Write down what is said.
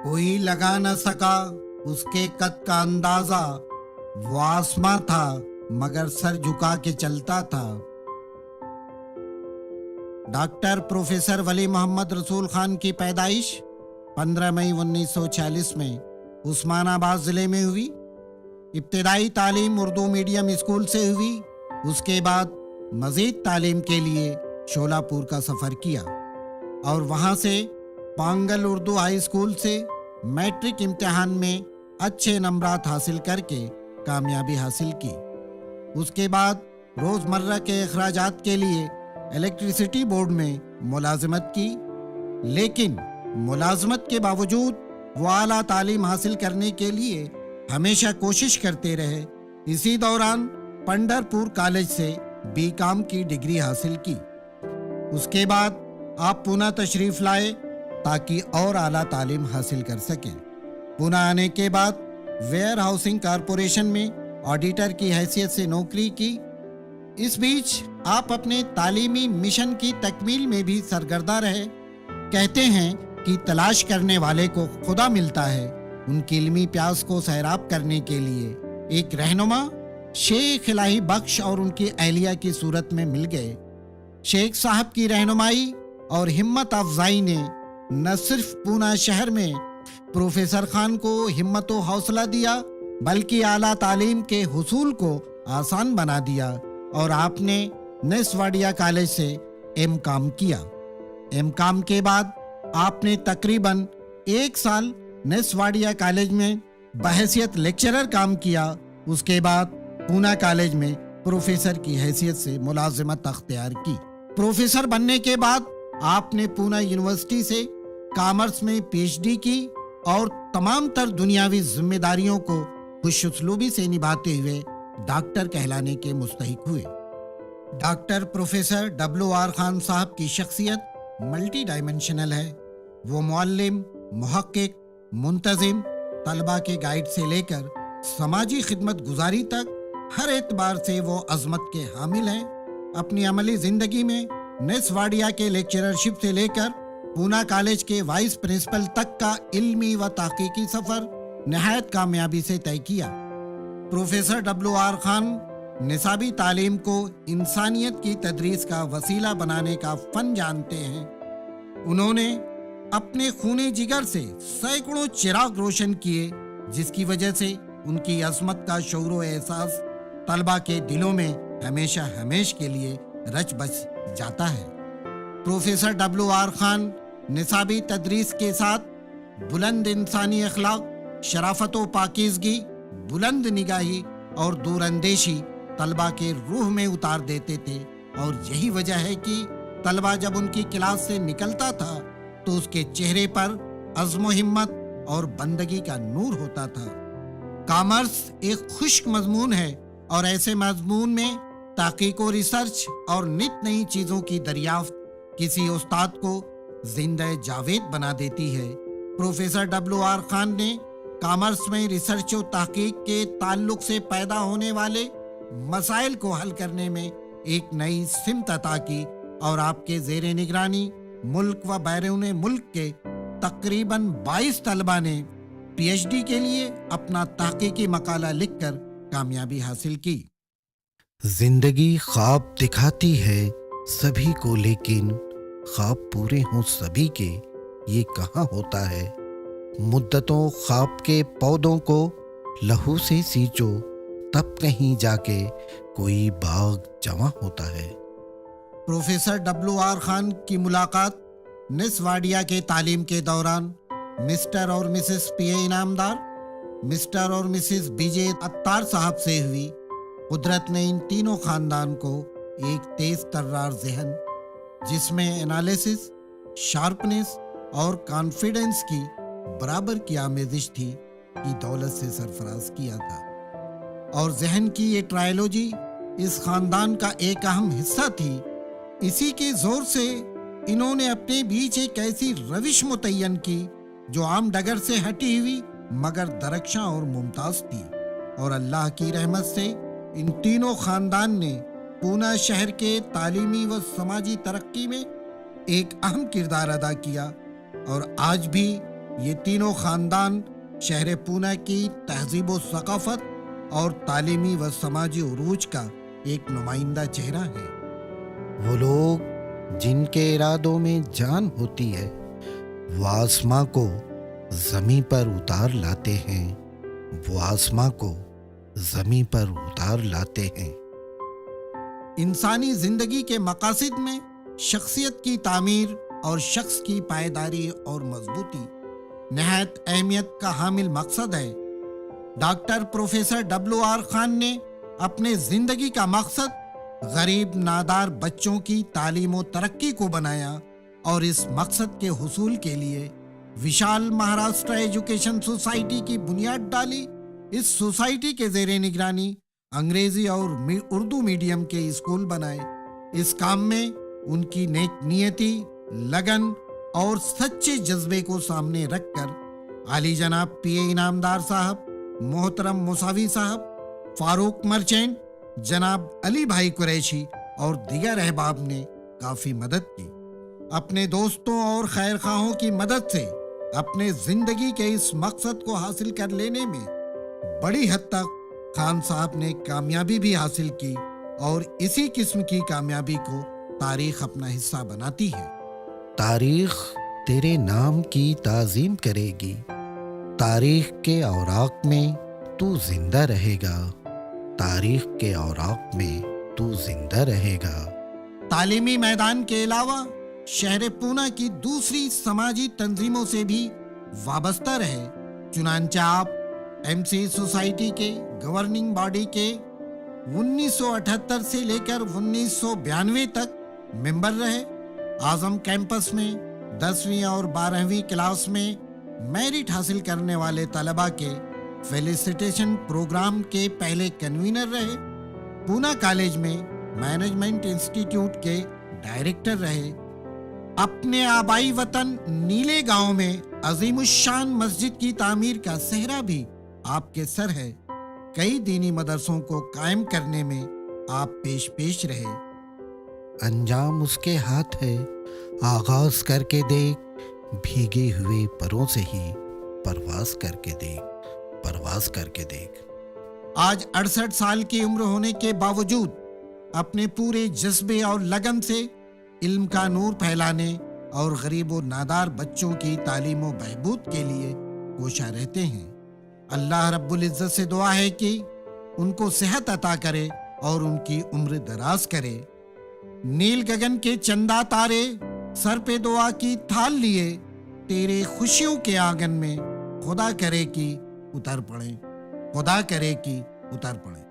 کوئی لگا نہ سکا اس کے قد کا اندازہ، وہ آسماں تھا مگر سر جھکا کے چلتا تھا۔ ڈاکٹر پروفیسر ولی محمد رسول خان کی پیدائش 15 مئی 1946 میں عثمان آباد ضلع میں ہوئی۔ ابتدائی تعلیم اردو میڈیم اسکول سے ہوئی۔ اس کے بعد مزید تعلیم کے لیے شولاپور کا سفر کیا اور وہاں سے پانگل اردو ہائی اسکول سے میٹرک امتحان میں اچھے نمبرات حاصل کر کے کامیابی حاصل کی۔ اس کے بعد روزمرہ کے اخراجات کے لیے الیکٹریسٹی بورڈ میں ملازمت کی، لیکن ملازمت کے باوجود وہ اعلیٰ تعلیم حاصل کرنے کے لیے ہمیشہ کوشش کرتے رہے۔ اسی دوران پنڈھر پور کالج سے B.Com کی ڈگری حاصل کی۔ اس کے بعد آپ پونا تشریف لائے تاکہ اور اعلیٰ تعلیم حاصل کر سکیں۔ پونا آنے کے بعد ویئر ہاؤسنگ کارپوریشن میں آڈیٹر کی حیثیت سے نوکری کی۔ اس بیچ آپ اپنے تعلیمی مشن کی تکمیل میں بھی سرگردہ رہے۔ کہتے ہیں کہ تلاش کرنے والے کو خدا ملتا ہے۔ ان کی علمی پیاس کو سیراب کرنے کے لیے ایک رہنما شیخ الہی بخش اور ان کی اہلیہ کی صورت میں مل گئے۔ شیخ صاحب کی رہنمائی اور ہمت افزائی نے نہ صرف پونا شہر میں پروفیسر خان کو ہمت و حوصلہ دیا بلکہ اعلیٰ تعلیم کے حصول کو آسان بنا دیا، اور آپ نے نسواڈیا کالج سے M.Com کیا۔ M.Com کے بعد آپ نے تقریباً 1 سال نسواڈیا کالج میں بحیثیت لیکچرر کام کیا۔ اس کے بعد پونا کالج میں پروفیسر کی حیثیت سے ملازمت اختیار کی۔ پروفیسر بننے کے بعد آپ نے پونا یونیورسٹی سے کامرس میں PhD کی اور تمام تر دنیاوی ذمہ داریوں کو خوش اسلوبی سے نبھاتے ہوئے ڈاکٹر کہلانے کے مستحق ہوئے۔ ڈاکٹر پروفیسر WR خان صاحب کی شخصیت ملٹی ڈائمنشنل ہے۔ وہ معلم، محقق، منتظم، طلبہ کے گائیڈ سے لے کر سماجی خدمت گزاری تک ہر اعتبار سے وہ عظمت کے حامل ہیں۔ اپنی عملی زندگی میں نسواڈیا کے لیکچررشپ سے لے کر پونا کالج کے وائس پرنسپل تک کا علمی و تحقیقی سفر نہایت کامیابی سے طے کیا۔ پروفیسر WR خان نصابی تعلیم کو انسانیت کی تدریس کا وسیلہ بنانے کا فن جانتے ہیں۔ انہوں نے اپنے خون جگر سے سینکڑوں چراغ روشن کیے، جس کی وجہ سے ان کی عظمت کا شعور و احساس طلبہ کے دلوں میں ہمیشہ ہمیشہ کے لیے رچ بس جاتا ہے۔ پروفیسر WR خان نصابی تدریس کے ساتھ بلند انسانی اخلاق، شرافت و پاکیزگی، بلند نگاہی اور دور اندیشی طلبہ کے روح میں اتار دیتے تھے، اور یہی وجہ ہے کہ طلبہ جب ان کی کلاس سے نکلتا تھا تو اس کے چہرے پر عزم و ہمت اور بندگی کا نور ہوتا تھا۔ کامرس ایک خشک مضمون ہے، اور ایسے مضمون میں تحقیق و ریسرچ اور نت نئی چیزوں کی دریافت کسی استاد کو زندہ جاوید بنا دیتی ہے۔ پروفیسر WR خان نے کامرس میں ریسرچ و تحقیق کے تعلق سے پیدا ہونے والے مسائل کو حل کرنے میں ایک نئی سمت عطا کی، اور آپ کے زیر نگرانی ملک و بیرون ملک کے تقریباً 22 طلبہ نے PhD کے لیے اپنا تحقیقی مقالہ لکھ کر کامیابی حاصل کی۔ زندگی خواب دکھاتی ہے سبھی کو، لیکن خواب پورے ہوں سبھی کے یہ کہاں ہوتا ہے۔ مدتوں خواب کے پودوں کو لہو سے سینچو، تب کہیں جا کے کوئی باغ جواں ہوتا ہے۔ پروفیسر WR خان کی ملاقات نسواڈیا کے تعلیم کے دوران مسٹر اور مسز PA انعامدار، مسٹر اور مسز BJ عطار صاحب سے ہوئی۔ قدرت نے ان تینوں خاندان کو ایک تیز ترار ذہن، جس میں انالیسس، شارپنس اور کانفیڈنس کی برابر کی آمیزش تھی، کی دولت سے سرفراز کیا تھا، اور ذہن کی یہ ٹرائلوجی اس خاندان کا ایک اہم حصہ تھی۔ اسی کے زور سے انہوں نے اپنے بیچ ایک ایسی روش متعین کی جو عام ڈگر سے ہٹی ہوئی مگر درخشاں اور ممتاز تھی، اور اللہ کی رحمت سے ان تینوں خاندان نے پونا شہر کے تعلیمی و سماجی ترقی میں ایک اہم کردار ادا کیا، اور آج بھی یہ تینوں خاندان شہر پونے کی تہذیب و ثقافت اور تعلیمی و سماجی عروج کا ایک نمائندہ چہرہ ہے۔ وہ لوگ جن کے ارادوں میں جان ہوتی ہے وہ آسماں کو زمیں پر اتار لاتے ہیں، وہ آسماں کو زمیں پر اتار لاتے ہیں۔ انسانی زندگی کے مقاصد میں شخصیت کی تعمیر اور شخص کی پائیداری اور مضبوطی نہایت اہمیت کا حامل مقصد ہے۔ ڈاکٹر پروفیسر WR خان نے اپنے زندگی کا مقصد غریب نادار بچوں کی تعلیم و ترقی کو بنایا اور اس مقصد کے حصول کے لیے وشال مہاراشٹر ایجوکیشن سوسائٹی کی بنیاد ڈالی۔ اس سوسائٹی کے زیر نگرانی انگریزی اور اردو میڈیم کے اسکول بنائے۔ اس کام میں ان کی نیک نیتی، لگن اور سچے جذبے کو سامنے رکھ کر عالی جناب PA انعامدار صاحب، محترم مساوی صاحب، فاروق مرچینٹ، جناب علی بھائی قریشی اور دیگر احباب نے کافی مدد کی۔ اپنے دوستوں اور خیر خواہوں کی مدد سے اپنے زندگی کے اس مقصد کو حاصل کر لینے میں بڑی حد تک خان صاحب نے کامیابی بھی حاصل کی، اور اسی قسم کی کامیابی کو تاریخ اپنا حصہ بناتی ہے۔ تاریخ تیرے نام کی تعظیم کرے گی، تاریخ کے اوراق میں تو زندہ رہے گا، تاریخ کے اوراق میں تو زندہ رہے گا۔ تعلیمی میدان کے علاوہ شہر پونے کی دوسری سماجی تنظیموں سے بھی وابستہ رہے، چنانچہ آپ MC سوسائٹی کے گورننگ باڈی کے 1978 سے لے کر 1992 تک ممبر رہے۔ اعظم کیمپس میں 10ویں اور 12ویں کلاس میں میرٹ حاصل کرنے والے طلباء کے فیلیسیٹیشن پروگرام کے پہلے کنوینر رہے۔ پونا کالج میں مینجمنٹ انسٹیٹیوٹ کے ڈائریکٹر رہے۔ اپنے آبائی وطن نیلے گاؤں میں عظیم الشان مسجد کی تعمیر کا سہرا بھی آپ کے سر ہے۔ کئی دینی مدرسوں کو قائم کرنے میں آپ پیش رہے۔ انجام اس کے ہاتھ ہے، آغاز کر کے دیکھ، بھیگے ہوئے پروں سے ہی پرواز کر کے دیکھ، پرواز کر کے دیکھ۔ آج 68 سال کی عمر ہونے کے باوجود اپنے پورے جذبے اور لگن سے علم کا نور پھیلانے اور غریب و نادار بچوں کی تعلیم و بہبود کے لیے کوشاں رہتے ہیں۔ اللہ رب العزت سے دعا ہے کہ ان کو صحت عطا کرے اور ان کی عمر دراز کرے۔ نیل گگن کے چندہ تارے سر پہ دعا کی تھال لیے، تیرے خوشیوں کے آنگن میں خدا کرے کہ اتر پڑیں، خدا کرے کہ اتر پڑیں۔